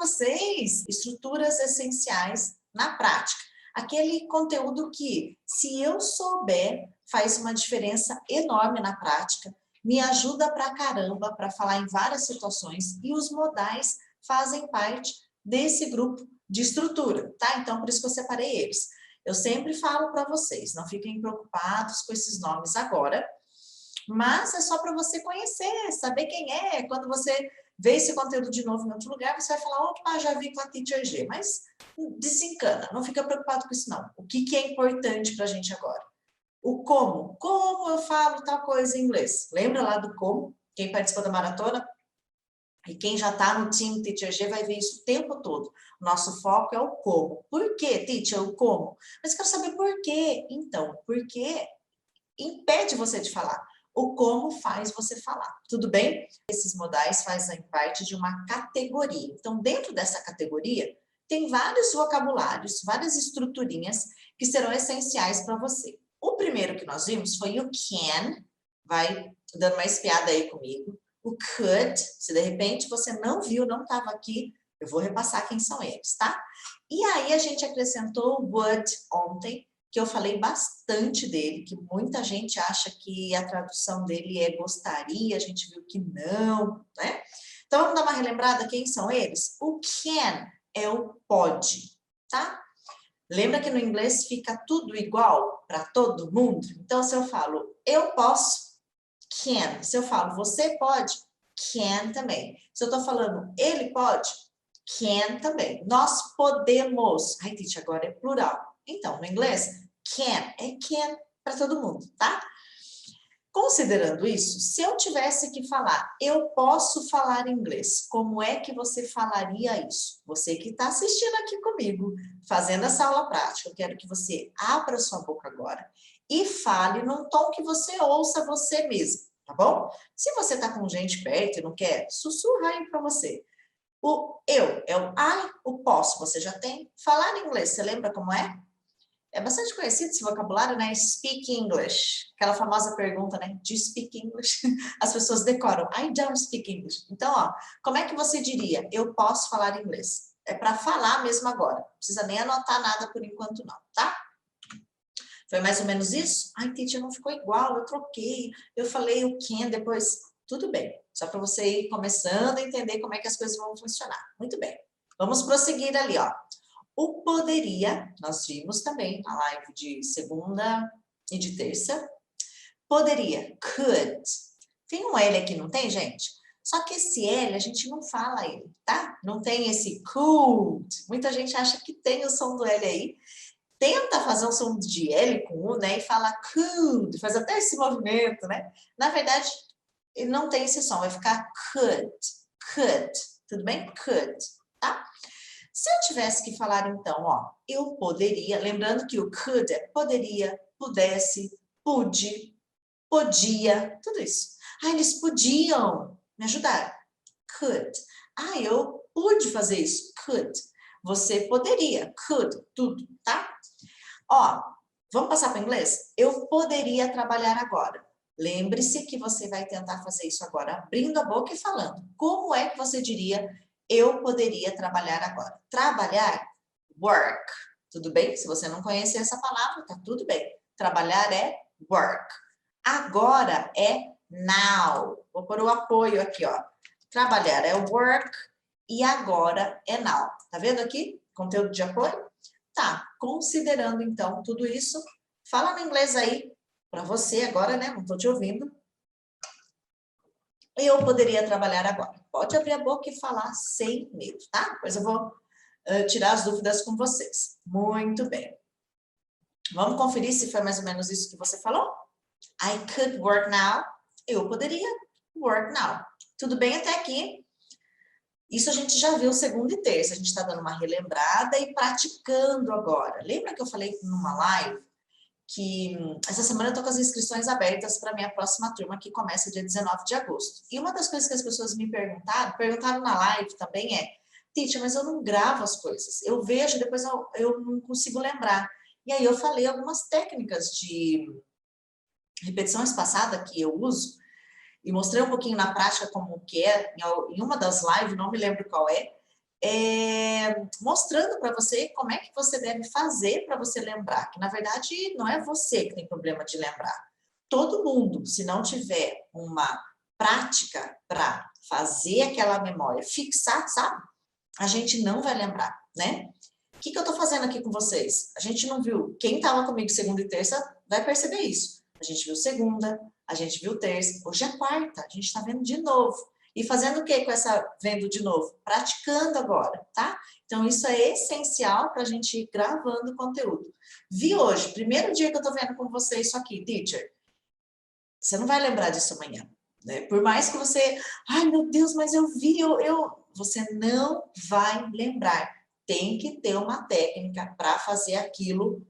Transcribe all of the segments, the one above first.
vocês estruturas essenciais na prática. Aquele conteúdo que, se eu souber, faz uma diferença enorme na prática, me ajuda pra caramba para falar em várias situações e os modais fazem parte desse grupo de estrutura, tá? Então, por isso que eu separei eles. Eu sempre falo para vocês, não fiquem preocupados com esses nomes agora, mas é só para você conhecer, saber quem é. Quando você vê esse conteúdo de novo em outro lugar, você vai falar, opa, já vi com a Teacher G, mas desencana, não fica preocupado com isso não. O que é importante para a gente agora? O como. Como eu falo tal coisa em inglês? Lembra lá do como? Quem participou da maratona? E quem já está no time Teacher G vai ver isso o tempo todo. Nosso foco é o como. Por quê, Teacher, o como? Mas eu quero saber por quê. Então, porque impede você de falar. O como faz você falar, tudo bem? Esses modais fazem parte de uma categoria. Então, dentro dessa categoria, tem vários vocabulários, várias estruturinhas que serão essenciais para você. O primeiro que nós vimos foi o can, vai dando uma espiada aí comigo. O could, se de repente você não viu, não estava aqui, eu vou repassar quem são eles, tá? E aí a gente acrescentou o would ontem, que eu falei bastante dele, que muita gente acha que a tradução dele é gostaria, a gente viu que não, né? Então, vamos dar uma relembrada, quem são eles? O can é o pode, tá? Lembra que no inglês fica tudo igual para todo mundo? Então, se eu falo, eu posso, can. Se eu falo, você pode, can também. Se eu estou falando, ele pode, can também. Nós podemos. Ai, teacher, agora é plural. Então, no inglês, can é can para todo mundo, tá? Considerando isso, se eu tivesse que falar, eu posso falar inglês, como é que você falaria isso? Você que está assistindo aqui comigo, fazendo essa aula prática, eu quero que você abra sua boca agora e fale num tom que você ouça você mesmo, tá bom? Se você está com gente perto e não quer, sussurra aí para você. O eu é o I, o posso, você já tem. Falar inglês, você lembra como é? É bastante conhecido esse vocabulário, né? Speak English. Aquela famosa pergunta, né? Do you speak English? As pessoas decoram. I don't speak English. Então, ó, como é que você diria? Eu posso falar inglês. É para falar mesmo agora. Não precisa nem anotar nada por enquanto não, tá? Foi mais ou menos isso? Ai, teacher, não ficou igual, eu troquei. Eu falei o can depois. Tudo bem. Só para você ir começando a entender como é que as coisas vão funcionar. Muito bem. Vamos prosseguir ali, ó. O poderia, nós vimos também na live de segunda e de terça. Poderia, could. Tem um L aqui, não tem, gente? Só que esse L, a gente não fala ele, tá? Não tem esse could. Muita gente acha que tem o som do L aí. Tenta fazer um som de L com U, né? E fala could, faz até esse movimento, né? Na verdade, ele não tem esse som, vai ficar could, could. Tudo bem? Could, tá? Se eu tivesse que falar, então, ó, eu poderia, lembrando que o could é poderia, pudesse, pude, podia, tudo isso. Ah, eles podiam me ajudar. Could. Ah, eu pude fazer isso. Could. Você poderia. Could. Tudo, tá? Ó, vamos passar para o inglês? Eu poderia trabalhar agora. Lembre-se que você vai tentar fazer isso agora, abrindo a boca e falando. Como é que você diria eu poderia trabalhar agora? Trabalhar, work. Tudo bem? Se você não conhecer essa palavra, tá tudo bem. Trabalhar é work. Agora é now. Vou pôr o apoio aqui, ó. Trabalhar é work e agora é now. Tá vendo aqui? Conteúdo de apoio? Tá. Considerando, então, tudo isso, fala no inglês aí para você agora, né? Não tô te ouvindo. Eu poderia trabalhar agora. Pode abrir a boca e falar sem medo, tá? Depois eu vou tirar as dúvidas com vocês. Muito bem. Vamos conferir se foi mais ou menos isso que você falou? I could work now. Eu poderia work now. Tudo bem até aqui? Isso a gente já viu segunda e terça. A gente está dando uma relembrada e praticando agora. Lembra que eu falei numa live que essa semana eu tô com as inscrições abertas para minha próxima turma, que começa dia 19 de agosto. E uma das coisas que as pessoas me perguntaram na live também é, Teacher, mas eu não gravo as coisas. Eu vejo, depois eu não consigo lembrar. E aí eu falei algumas técnicas de repetição espaçada que eu uso, e mostrei um pouquinho na prática como que é, em uma das lives, não me lembro qual é, mostrando para você como é que você deve fazer para você lembrar, que na verdade não é você que tem problema de lembrar. Todo mundo, se não tiver uma prática para fazer aquela memória fixar, sabe? A gente não vai lembrar, né? O que eu tô fazendo aqui com vocês? A gente não viu. Quem estava comigo segunda e terça vai perceber isso. A gente viu segunda, a gente viu terça, hoje é quarta, a gente está vendo de novo. E fazendo o que com essa vendo de novo? Praticando agora, tá? Então, isso é essencial para a gente ir gravando conteúdo. Vi hoje, primeiro dia que eu tô vendo com você isso aqui, teacher. Você não vai lembrar disso amanhã, né? Por mais que você, ai meu Deus, mas eu vi, você não vai lembrar. Tem que ter uma técnica para fazer aquilo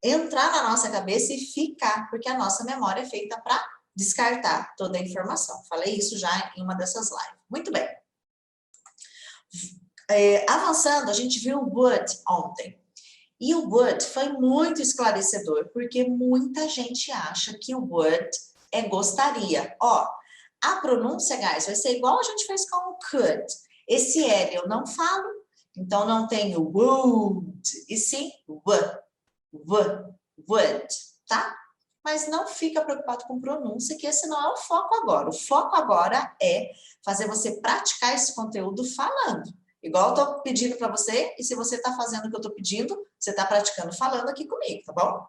entrar na nossa cabeça e ficar, porque a nossa memória é feita para descartar toda a informação. Falei isso já em uma dessas lives. Muito bem. Avançando, a gente viu o would ontem. E o would foi muito esclarecedor, porque muita gente acha que o would é gostaria. Ó, a pronúncia, guys, vai ser igual a gente fez com o could. Esse L eu não falo, então não tem o would, e sim would, tá? Mas não fica preocupado com pronúncia, que esse não é o foco agora. O foco agora é fazer você praticar esse conteúdo falando. Igual eu tô pedindo para você, e se você tá fazendo o que eu tô pedindo, você tá praticando falando aqui comigo, tá bom?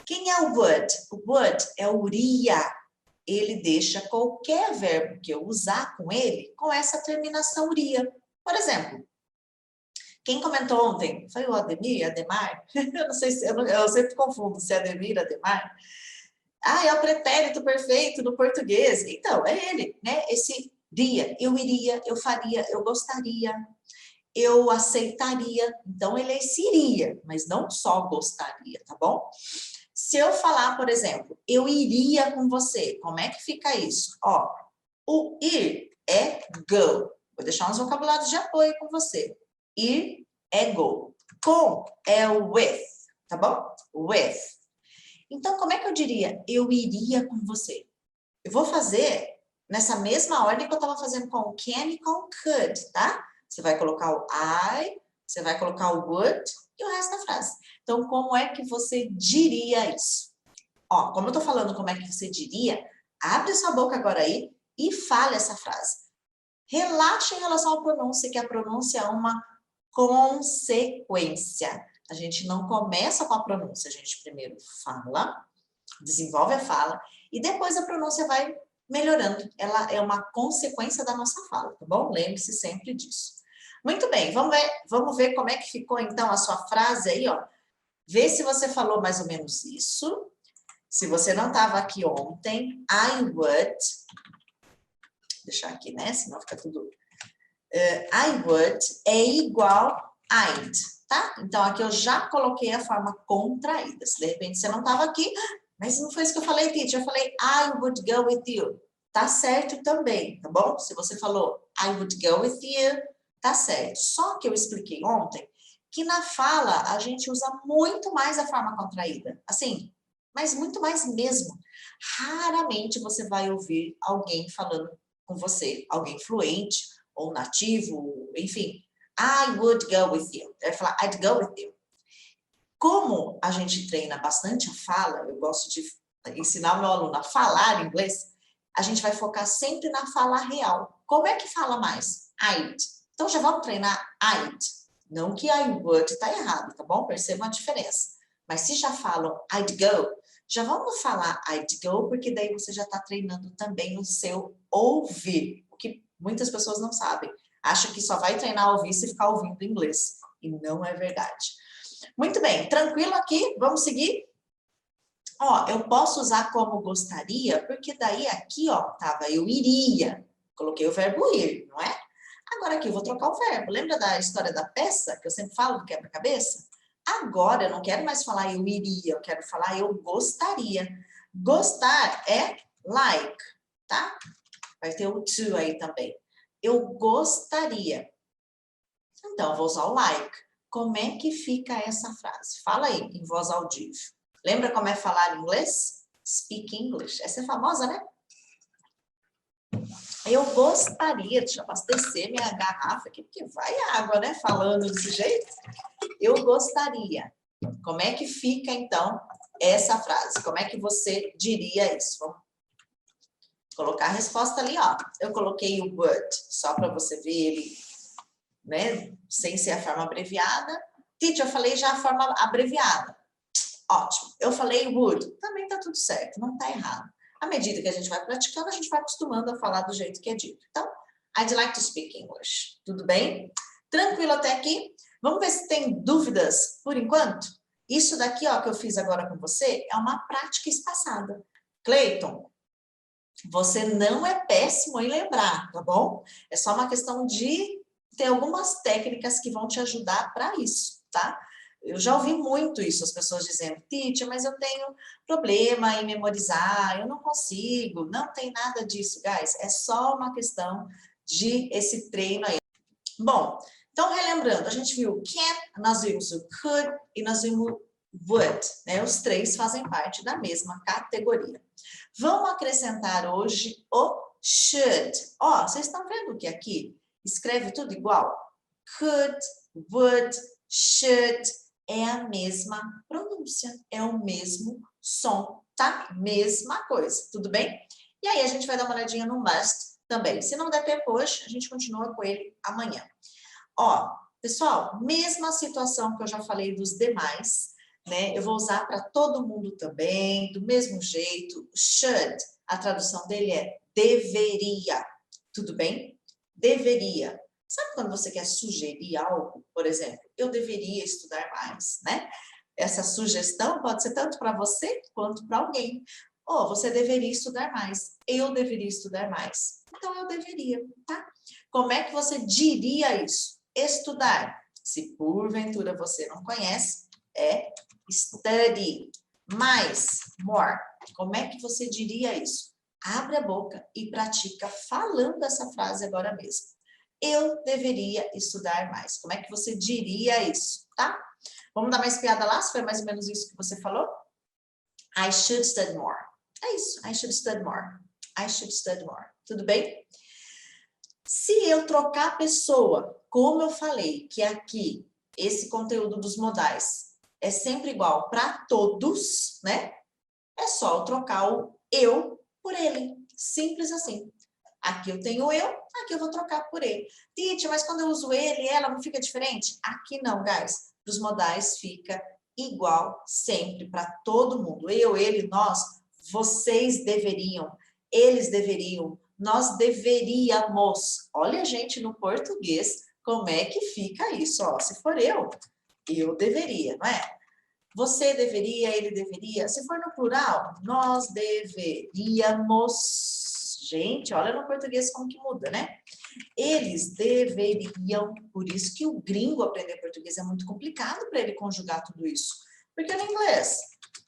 Quem é o would? O would é o iria. Ele deixa qualquer verbo que eu usar com ele, com essa terminação iria. Por exemplo, quem comentou ontem? Foi o Ademir, Ademar? Eu não sei se, eu sempre confundo se é Ademir, Ademar. Ah, é o pretérito perfeito no português. Então, é ele, né? Esse dia, eu iria, eu faria, eu gostaria, eu aceitaria. Então, ele é esse iria, mas não só gostaria, tá bom? Se eu falar, por exemplo, eu iria com você, como é que fica isso? Ó, o ir é go. Vou deixar uns vocabulários de apoio com você. Ir é go. Com é with, tá bom? With. Então, como é que eu diria? Eu iria com você. Eu vou fazer nessa mesma ordem que eu estava fazendo com o can e com o could, tá? Você vai colocar o I, você vai colocar o would e o resto da frase. Então, como é que você diria isso? Ó, como eu tô falando como é que você diria, abre sua boca agora aí e fale essa frase. Relaxa em relação à pronúncia, que a pronúncia é uma consequência. A gente não começa com a pronúncia, a gente primeiro fala, desenvolve a fala, e depois a pronúncia vai melhorando. Ela é uma consequência da nossa fala, tá bom? Lembre-se sempre disso. Muito bem, vamos ver como é que ficou então a sua frase aí, ó. Vê se você falou mais ou menos isso. Se você não estava aqui ontem, I would, deixar aqui, né? Senão fica tudo. I would é igual I'd, tá? Então, aqui eu já coloquei a forma contraída. Se de repente você não estava aqui, mas não foi isso que eu falei, teacher. Eu falei, I would go with you. Tá certo também, tá bom? Se você falou, I would go with you, tá certo. Só que eu expliquei ontem que na fala a gente usa muito mais a forma contraída. Assim, mas muito mais mesmo. Raramente você vai ouvir alguém falando com você, alguém fluente ou nativo, enfim. I would go with you. Vai falar, I'd go with you. Como a gente treina bastante a fala, eu gosto de ensinar o meu aluno a falar inglês, a gente vai focar sempre na fala real. Como é que fala mais? I'd. Então já vamos treinar I'd. Não que I would está errado, tá bom? Perceba a diferença. Mas se já falam I'd go, já vamos falar I'd go, porque daí você já está treinando também o seu ouvir, o que muitas pessoas não sabem. Acham que só vai treinar ouvir se ficar ouvindo inglês. E não é verdade. Muito bem, tranquilo aqui? Vamos seguir? Ó, eu posso usar como gostaria, porque daí aqui, ó, tava eu iria. Coloquei o verbo ir, não é? Agora aqui eu vou trocar o verbo. Lembra da história da peça, que eu sempre falo do quebra-cabeça? Agora eu não quero mais falar eu iria, eu quero falar eu gostaria. Gostar é like, tá? Vai ter o to aí também. Eu gostaria. Então, eu vou usar o like. Como é que fica essa frase? Fala aí, em voz audível. Lembra como é falar inglês? Speak English. Essa é famosa, né? Eu gostaria, deixa eu abastecer minha garrafa aqui, porque vai água, né? Falando desse jeito. Eu gostaria. Como é que fica, então, essa frase? Como é que você diria isso? Vamos colocar a resposta ali, ó. Eu coloquei o would, só para você ver ele, né? Sem ser a forma abreviada. Teacher, eu falei já a forma abreviada. Ótimo. Eu falei would. Também tá tudo certo, não tá errado. À medida que a gente vai praticando, a gente vai acostumando a falar do jeito que é dito. Então, I'd like to speak English. Tudo bem? Tranquilo até aqui? Vamos ver se tem dúvidas por enquanto? Isso daqui, ó, que eu fiz agora com você, é uma prática espaçada. Cleiton, você não é péssimo em lembrar, tá bom? É só uma questão de ter algumas técnicas que vão te ajudar para isso, tá? Eu já ouvi muito isso, as pessoas dizendo, teacher, mas eu tenho problema em memorizar, eu não consigo. Não tem nada disso, guys. É só uma questão de esse treino aí. Bom, então relembrando, a gente viu o can, nós vimos o could e nós vimos o would, né? Os três fazem parte da mesma categoria. Vamos acrescentar hoje o should. Ó, vocês estão vendo que aqui escreve tudo igual? Could, would, should, é a mesma pronúncia, é o mesmo som, tá? Mesma coisa, tudo bem? E aí a gente vai dar uma olhadinha no must também. Se não der tempo hoje, a gente continua com ele amanhã. Ó, pessoal, mesma situação que eu já falei dos demais, né? Eu vou usar para todo mundo também, do mesmo jeito. Should, a tradução dele é deveria, tudo bem? Deveria. Sabe quando você quer sugerir algo? Por exemplo, eu deveria estudar mais, né? Essa sugestão pode ser tanto para você quanto para alguém. Ou você deveria estudar mais. Eu deveria estudar mais. Então, eu deveria, tá? Como é que você diria isso? Estudar. Se porventura você não conhece, é study. Mais, more. Como é que você diria isso? Abre a boca e pratica falando essa frase agora mesmo. Eu deveria estudar mais. Como é que você diria isso, tá? Vamos dar uma espiada lá, se foi mais ou menos isso que você falou? I should study more. É isso, I should study more. I should study more. Tudo bem? Se eu trocar a pessoa, como eu falei, que aqui, esse conteúdo dos modais é sempre igual para todos, né? É só eu trocar o eu por ele. Simples assim. Aqui eu tenho eu, aqui eu vou trocar por ele. Teacher, mas quando eu uso ele, ela não fica diferente? Aqui não, guys. Os modais fica igual sempre para todo mundo. Eu, ele, nós, vocês deveriam, eles deveriam, nós deveríamos. Olha a gente no português, como é que fica isso? Ó, se for eu deveria, não é? Você deveria, ele deveria. Se for no plural, nós deveríamos. Gente, olha no português como que muda, né? Eles deveriam. Por isso que o gringo aprender português é muito complicado para ele conjugar tudo isso. Porque no inglês,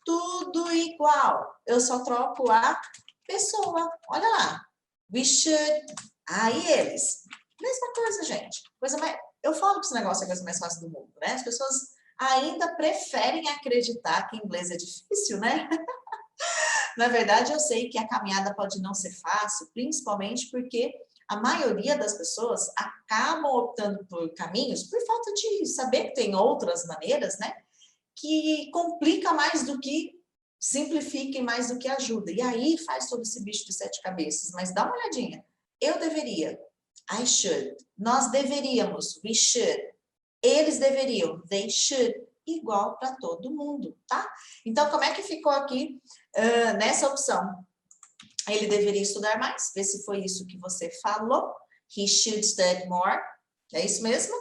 tudo igual. Eu só troco a pessoa. Olha lá. We should. Aí eles. Mesma coisa, gente. Coisa mais... Eu falo que esse negócio é a coisa mais fácil do mundo, né? As pessoas ainda preferem acreditar que inglês é difícil, né? Na verdade, eu sei que a caminhada pode não ser fácil, principalmente porque a maioria das pessoas acabam optando por caminhos por falta de saber que tem outras maneiras, né? Que complica mais do que simplifica e mais do que ajuda. E aí faz todo esse bicho de sete cabeças. Mas dá uma olhadinha. Eu deveria. I should. Nós deveríamos. We should. Eles deveriam. They should. Igual para todo mundo, tá? Então, como é que ficou aqui nessa opção? Ele deveria estudar mais. Vê se foi isso que você falou. He should study more. É isso mesmo?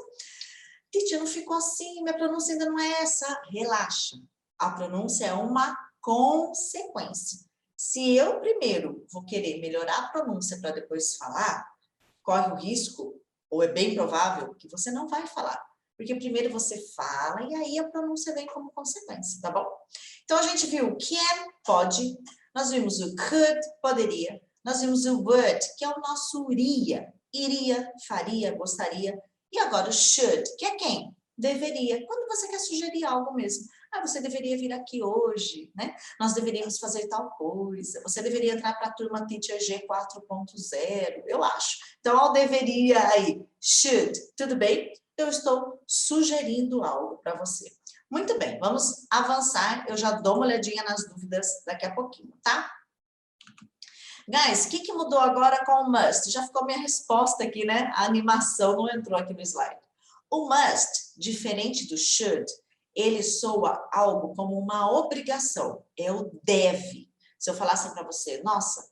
Teacher, não ficou assim, minha pronúncia ainda não é essa. Relaxa. A pronúncia é uma consequência. Se eu primeiro vou querer melhorar a pronúncia para depois falar, corre o risco, ou é bem provável, que você não vai falar. Porque primeiro você fala e aí a pronúncia vem como consequência, tá bom? Então a gente viu o can, pode. Nós vimos o could, poderia. Nós vimos o would, que é o nosso iria. Iria, faria, gostaria. E agora o should, que é quem? deveria. Quando você quer sugerir algo mesmo. Ah, você deveria vir aqui hoje, né? Nós deveríamos fazer tal coisa. Você deveria entrar para a turma Teacher G 4.0, eu acho. Então, ao deveria aí, should, tudo bem? Eu estou sugerindo algo para você. Muito bem, vamos avançar. Eu já dou uma olhadinha nas dúvidas daqui a pouquinho, tá? Guys, o que mudou agora com o must? Já ficou minha resposta aqui, né? A animação não entrou aqui no slide. O must, diferente do should, ele soa algo como uma obrigação. É o deve. Se eu falasse para você, nossa,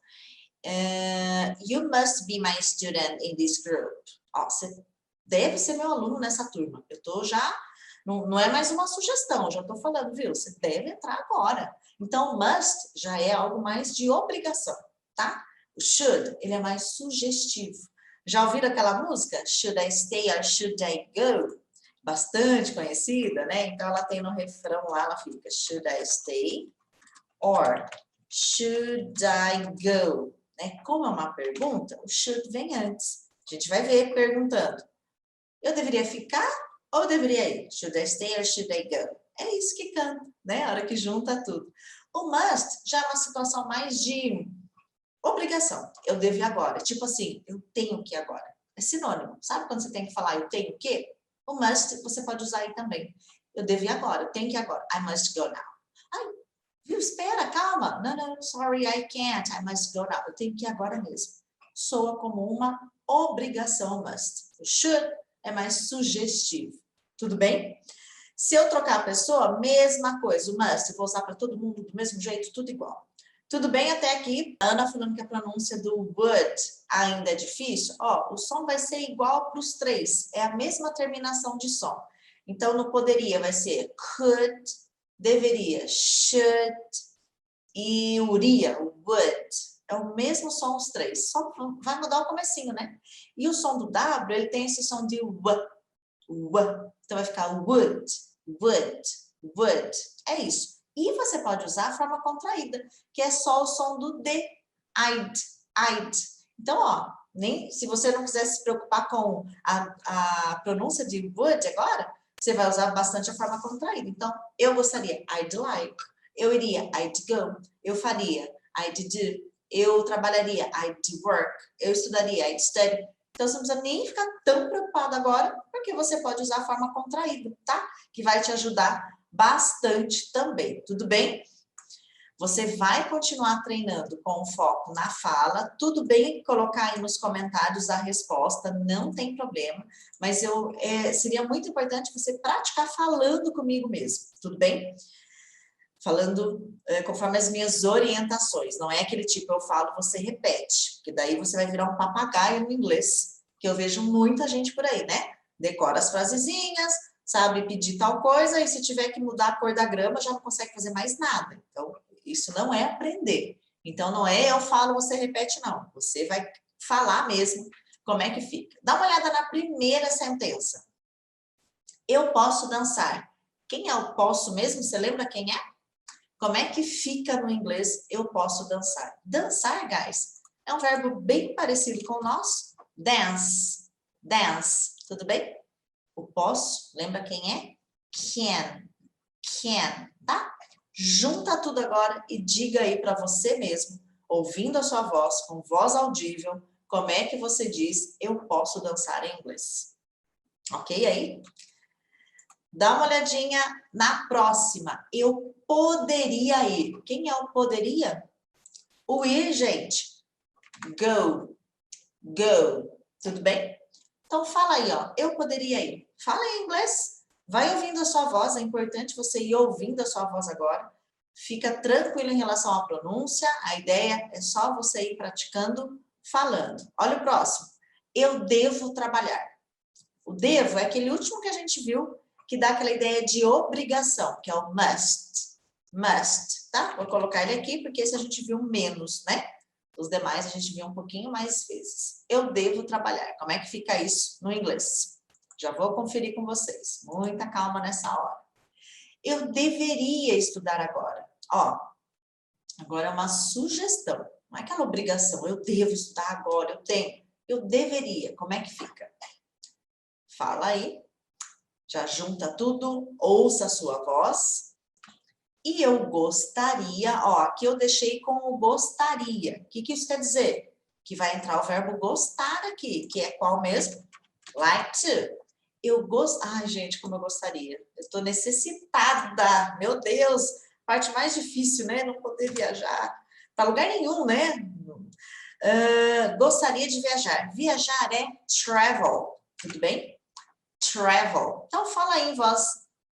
you must be my student in this group. Ó, você deve ser meu aluno nessa turma. Eu tô já, não é mais uma sugestão, eu já tô falando, viu? Você deve entrar agora. Então, must já é algo mais de obrigação, tá? O should, ele é mais sugestivo. Já ouviram aquela música? Should I stay or should I go? Bastante conhecida, né? Então, ela tem no refrão lá, ela fica should I stay or should I go? Né? Como é uma pergunta, o should vem antes. A gente vai ver perguntando. Eu deveria ficar ou eu deveria ir? Should I stay or should I go? É isso que canta, né? A hora que junta tudo. O must já é uma situação mais de obrigação. Eu devo ir agora. Tipo assim, eu tenho que ir agora. É sinônimo. Sabe quando você tem que falar eu tenho que? O must você pode usar aí também. Eu devo ir agora, eu tenho que ir agora. I must go now. Ai, viu? Espera, calma. No, sorry, I can't. I must go now. Eu tenho que ir agora mesmo. Soa como uma obrigação, must. O should é mais sugestivo. Tudo bem? Se eu trocar a pessoa, mesma coisa. O must, eu vou usar para todo mundo do mesmo jeito, tudo igual. Tudo bem até aqui? A Ana falando que a pronúncia do would ainda é difícil. Ó, o som vai ser igual para os três. É a mesma terminação de som. Então, no poderia vai ser could, deveria, should e uria, would. É o mesmo som os três. Só vai mudar o comecinho, né? E o som do W, ele tem esse som de w. Então, vai ficar would, would. É isso. E você pode usar a forma contraída, que é só o som do D. I'd. Então, ó, nem, se você não quiser se preocupar com a pronúncia de would agora, você vai usar bastante a forma contraída. Então, eu gostaria, I'd like. Eu iria, I'd go. Eu faria, I'd do. Eu trabalharia, I'd work. Eu estudaria, I'd study. Então, você não precisa nem ficar tão preocupado agora, porque você pode usar a forma contraída, tá? Que vai te ajudar bastante também, tudo bem? Você vai continuar treinando com foco na fala, tudo bem colocar aí nos comentários a resposta, não tem problema, mas seria muito importante você praticar falando comigo mesmo, tudo bem? Falando conforme as minhas orientações, não é aquele tipo eu falo, você repete, porque daí você vai virar um papagaio no inglês, que eu vejo muita gente por aí, né? Decora as frasezinhas, sabe pedir tal coisa, e se tiver que mudar a cor da grama, já não consegue fazer mais nada. Então, isso não é aprender. Então, não é eu falo, você repete, não. Você vai falar mesmo como é que fica. Dá uma olhada na primeira sentença. Eu posso dançar. Quem é o posso mesmo? Você lembra quem é? Como é que fica no inglês eu posso dançar? Dançar, guys, é um verbo bem parecido com o nosso. Dance. Tudo bem? O posso, lembra quem é? Can, tá? Junta tudo agora e diga aí para você mesmo, ouvindo a sua voz, com voz audível, como é que você diz eu posso dançar em inglês. Ok aí? Dá uma olhadinha na próxima. Eu poderia ir. Quem é o poderia? O ir, gente. Go. Tudo bem? Então, fala aí, ó. Eu poderia ir. Fala em inglês. Vai ouvindo a sua voz. É importante você ir ouvindo a sua voz agora. Fica tranquilo em relação à pronúncia. A ideia é só você ir praticando, falando. Olha o próximo. Eu devo trabalhar. O devo é aquele último que a gente viu, que dá aquela ideia de obrigação, que é o must, tá? Vou colocar ele aqui, porque esse a gente viu menos, né? Os demais a gente viu um pouquinho mais vezes. Eu devo trabalhar. Como é que fica isso no inglês? Já vou conferir com vocês. Muita calma nessa hora. Eu deveria estudar agora. Ó, agora é uma sugestão. Não é aquela obrigação. Eu devo estudar agora, eu tenho. Eu deveria. Como é que fica? Fala aí. Já junta tudo, ouça a sua voz. E eu gostaria, ó, aqui eu deixei com o gostaria. O que isso quer dizer? Que vai entrar o verbo gostar aqui, que é qual mesmo? Like to. Eu gosto. Ai, gente, como eu gostaria. Eu estou necessitada. Meu Deus, parte mais difícil, né? Não poder viajar para lugar nenhum, né? Gostaria de viajar. Viajar é travel. Tudo bem? Travel. Então, fala aí em voz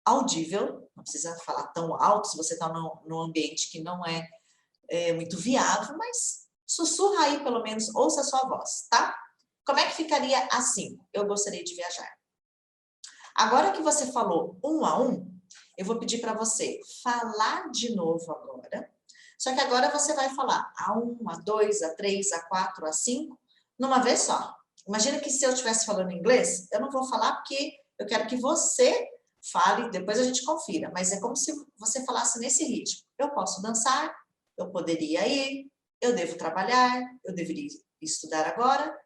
audível. Não precisa falar tão alto se você está num ambiente que não é muito viável, mas sussurra aí pelo menos, ouça a sua voz, tá? Como é que ficaria assim? Eu gostaria de viajar. Agora que você falou um a um, eu vou pedir para você falar de novo agora. Só que agora você vai falar A1, A2, A3, A4, A5, numa vez só. Imagina que se eu estivesse falando inglês, eu não vou falar porque eu quero que você fale, depois a gente confira. Mas é como se você falasse nesse ritmo. Eu posso dançar, eu poderia ir, eu devo trabalhar, eu deveria estudar agora,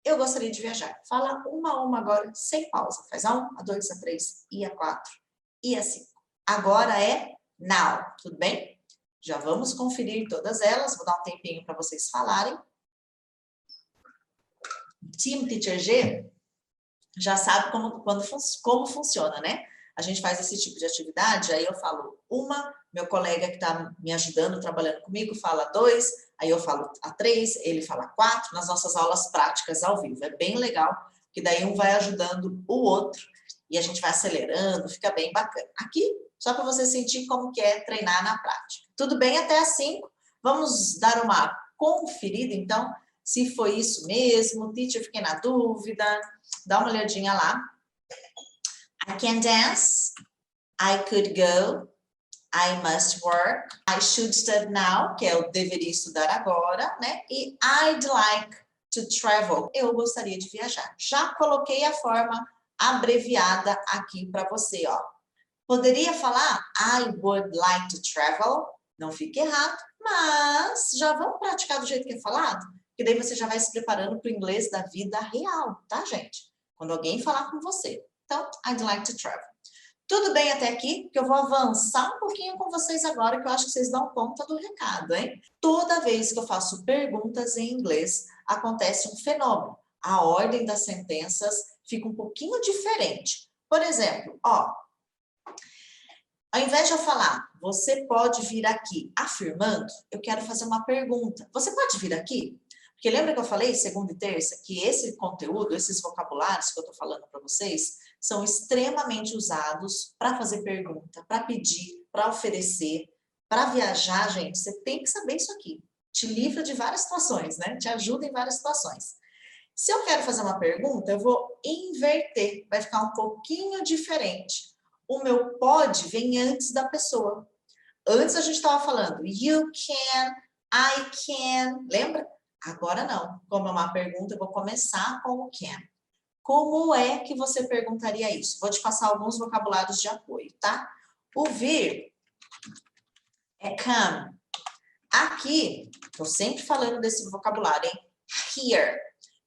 eu gostaria de viajar. Fala uma a uma agora, sem pausa. Faz A1, A2, A3 e A4 e A5. Agora é now, tudo bem? Já vamos conferir todas elas. Vou dar um tempinho para vocês falarem. Team Teacher G já sabe como funciona, né? A gente faz esse tipo de atividade, aí eu falo uma, meu colega que está me ajudando, trabalhando comigo, fala 2, aí eu falo a 3, ele fala 4, nas nossas aulas práticas ao vivo. É bem legal, que daí um vai ajudando o outro e a gente vai acelerando, fica bem bacana. Aqui, só para você sentir como que é treinar na prática. Tudo bem até as 5? Vamos dar uma conferida, então, se foi isso mesmo, teacher, fiquei na dúvida, dá uma olhadinha lá. I can dance, I could go, I must work, I should study now, que é eu deveria estudar agora, né? E I'd like to travel, eu gostaria de viajar. Já coloquei a forma abreviada aqui para você, ó. Poderia falar I would like to travel, não fique errado, mas já vamos praticar do jeito que é falado? Que daí você já vai se preparando para o inglês da vida real, tá, gente? Quando alguém falar com você. Então, I'd like to travel. Tudo bem até aqui? Que eu vou avançar um pouquinho com vocês agora, que eu acho que vocês dão conta do recado, hein? Toda vez que eu faço perguntas em inglês, acontece um fenômeno. A ordem das sentenças fica um pouquinho diferente. Por exemplo, ó, ao invés de eu falar, você pode vir aqui afirmando, eu quero fazer uma pergunta. Você pode vir aqui? Porque lembra que eu falei, segunda e terça, que esse conteúdo, esses vocabulários que eu estou falando para vocês, são extremamente usados para fazer pergunta, para pedir, para oferecer, para viajar, gente. Você tem que saber isso aqui. Te livra de várias situações, né? Te ajuda em várias situações. Se eu quero fazer uma pergunta, eu vou inverter, vai ficar um pouquinho diferente. O meu pode vem antes da pessoa. Antes a gente estava falando you can, I can, lembra? Agora não. Como é uma pergunta, eu vou começar com o can. Como é que você perguntaria isso? Vou te passar alguns vocabulários de apoio, tá? O vir é come. Aqui, estou sempre falando desse vocabulário, hein? Here.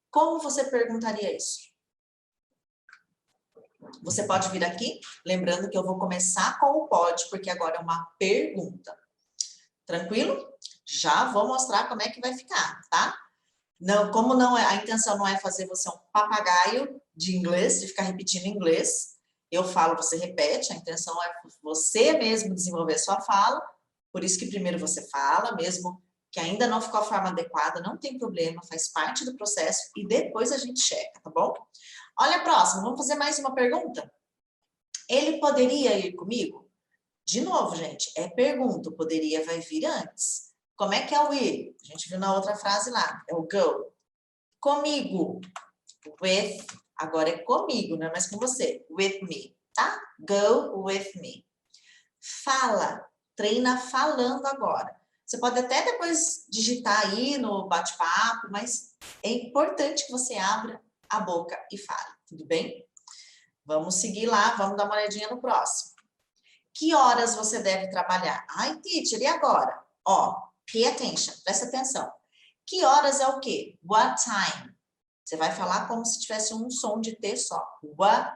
Como você perguntaria isso? Você pode vir aqui, lembrando que eu vou começar com o pode, porque agora é uma pergunta. Tranquilo? Já vou mostrar como é que vai ficar, tá? Não, como não é, a intenção não é fazer você um papagaio de inglês, de ficar repetindo inglês. Eu falo, você repete, a intenção é você mesmo desenvolver a sua fala, por isso que primeiro você fala, mesmo que ainda não ficou a forma adequada, não tem problema, faz parte do processo e depois a gente checa, tá bom? Olha a próxima, vamos fazer mais uma pergunta? Ele poderia ir comigo? De novo, gente, é pergunta, poderia vai vir antes. Como é que é o ir? A gente viu na outra frase lá, é o go. Comigo, with, agora é comigo, não é mais com você, with me, tá? Go with me. Fala, treina falando agora. Você pode até depois digitar aí no bate-papo, mas é importante que você abra a boca e fale, tudo bem? Vamos seguir lá, vamos dar uma olhadinha no próximo. Que horas você deve trabalhar? Ai, teacher, e agora? Ó, pay attention, presta atenção. Que horas é o quê? What time? Você vai falar como se tivesse um som de T só. What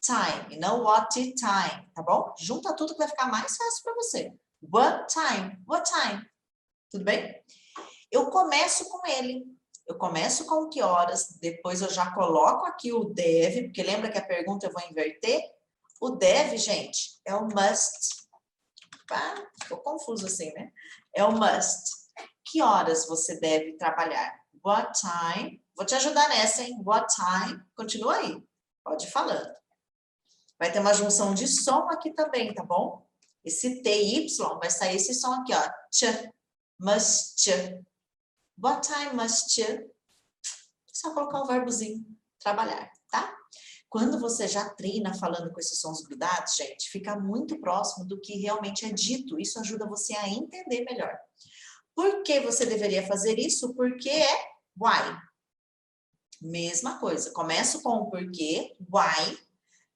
time, e não what time, tá bom? Junta tudo que vai ficar mais fácil para você. What time, tudo bem? Eu começo com ele, eu começo com que horas, depois eu já coloco aqui o deve, porque lembra que a pergunta eu vou inverter? O deve, gente, é o must. Ah, ficou confuso assim, né? É o must. Que horas você deve trabalhar? What time? Vou te ajudar nessa, hein? What time? Continua aí. Pode ir falando. Vai ter uma junção de som aqui também, tá bom? Esse T e Y vai sair esse som aqui, ó. Ch, must. What time must you? Só colocar o verbozinho trabalhar, tá? Quando você já treina falando com esses sons grudados, gente, fica muito próximo do que realmente é dito. Isso ajuda você a entender melhor. Por que você deveria fazer isso? Porque é why. Mesma coisa. Começo com o porquê, why,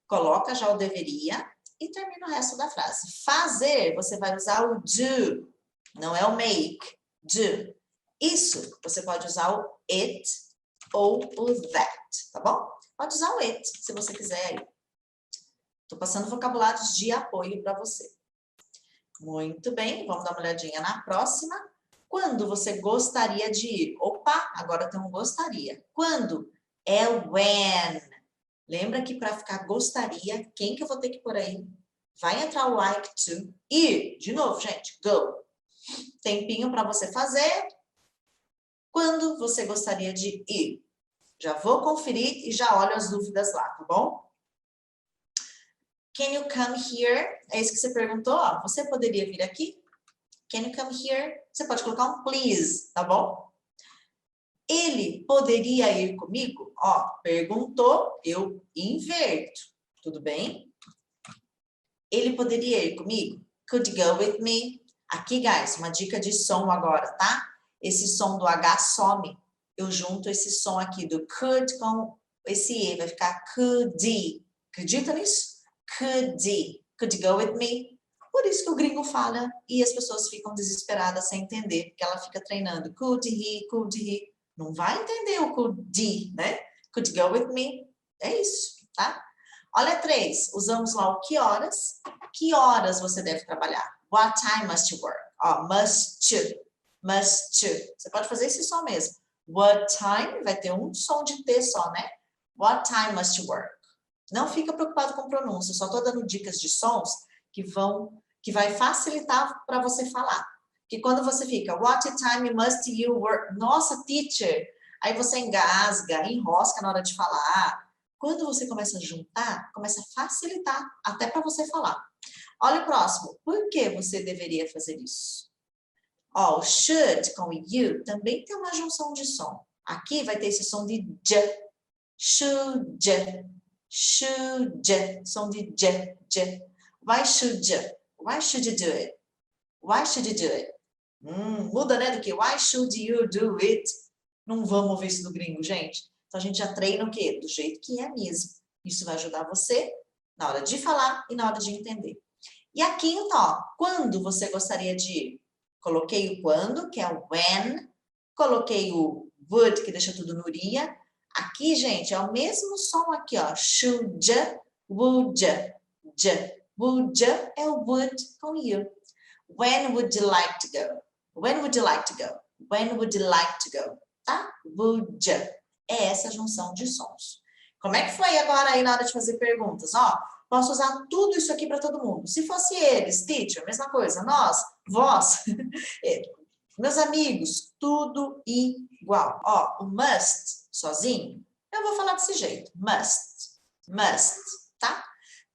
coloca já o deveria e termina o resto da frase. Fazer, você vai usar o do, não é o make, do. Isso, você pode usar o it ou o that, tá bom? Pode usar o it, se você quiser. Estou passando vocabulários de apoio para você. Muito bem, vamos dar uma olhadinha na próxima. Quando você gostaria de ir? Opa, agora tem um gostaria. Quando? É when. Lembra que para ficar gostaria, quem que eu vou ter que pôr aí? Vai entrar o like to. Ir, de novo, gente, go. Tempinho para você fazer. Quando você gostaria de ir? Já vou conferir e já olho as dúvidas lá, tá bom? Can you come here? É isso que você perguntou, ó. Você poderia vir aqui? Can you come here? Você pode colocar um please, tá bom? Ele poderia ir comigo? Ó, perguntou, eu inverto. Tudo bem? Ele poderia ir comigo? Could go with me? Aqui, guys, uma dica de som agora, tá? Esse som do H some. Eu junto esse som aqui do could com esse E. Vai ficar could. Acredita nisso? Could go with me? Por isso que o gringo fala e as pessoas ficam desesperadas sem entender, porque ela fica treinando. Could he? Não vai entender o could, né? Could go with me? É isso, tá? Olha 3, usamos lá o que horas. Que horas você deve trabalhar? What time must you work? Ó, must. Você pode fazer esse som mesmo. What time, vai ter um som de T só, né? What time must you work? Não fica preocupado com pronúncia, só estou dando dicas de sons que vai facilitar para você falar. Que quando você fica, what time must you work? Nossa, teacher! Aí você engasga, enrosca na hora de falar. Quando você começa a juntar, começa a facilitar até para você falar. Olha o próximo. Por que você deveria fazer isso? Ó, o should com you também tem uma junção de som. Aqui vai ter esse som de j. Should. Som de j. Why should you? Why should you do it? Why should you do it? Muda, né, do que why should you do it? Não vamos ouvir isso do gringo, gente. Então, a gente já treina o quê? Do jeito que é mesmo. Isso vai ajudar você na hora de falar e na hora de entender. E aqui, então, ó, quando você gostaria de ir? Coloquei o quando, que é o when. Coloquei o would, que deixa tudo no iria. Aqui, gente, é o mesmo som aqui, ó. Should, would, would é o would com you. When would you like to go? When would you like to go? When would you like to go? Tá? Would. É essa junção de sons. Como é que foi agora aí na hora de fazer perguntas? Ó, posso usar tudo isso aqui para todo mundo. Se fosse eles, teacher, mesma coisa. Nós, vós, meus amigos, tudo igual. Ó, o must, sozinho, eu vou falar desse jeito. Must, tá?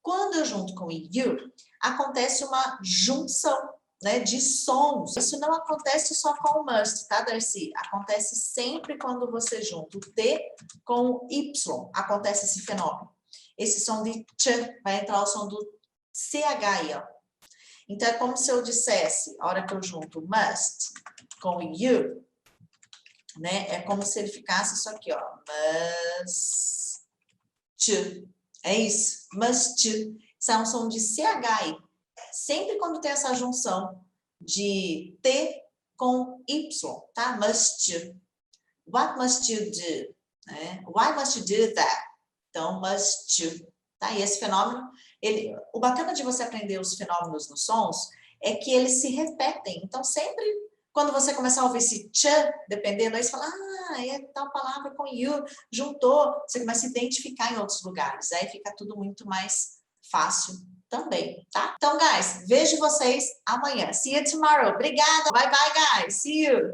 Quando eu junto com you, acontece uma junção, né, de sons. Isso não acontece só com o must, tá, Darcy? Acontece sempre quando você junta o T com o Y. Acontece esse fenômeno. Esse som de ch vai entrar o som do CH aí, ó. Então, é como se eu dissesse, a hora que eu junto must com you, né, é como se ele ficasse isso aqui, ó. Must. É isso. Must. Isso é um som de CH aí. Sempre quando tem essa junção de T com Y, tá? Must you. What must you do? Né? Why must you do that? Então, must you. tá? E esse fenômeno, o bacana de você aprender os fenômenos nos sons é que eles se repetem. Então, sempre quando você começar a ouvir esse tchan, dependendo, aí você fala, é tal palavra com you, juntou, você começa a identificar em outros lugares. Aí fica tudo muito mais fácil também, tá? Então, guys, vejo vocês amanhã. See you tomorrow. Obrigada. Bye, bye, guys. See you.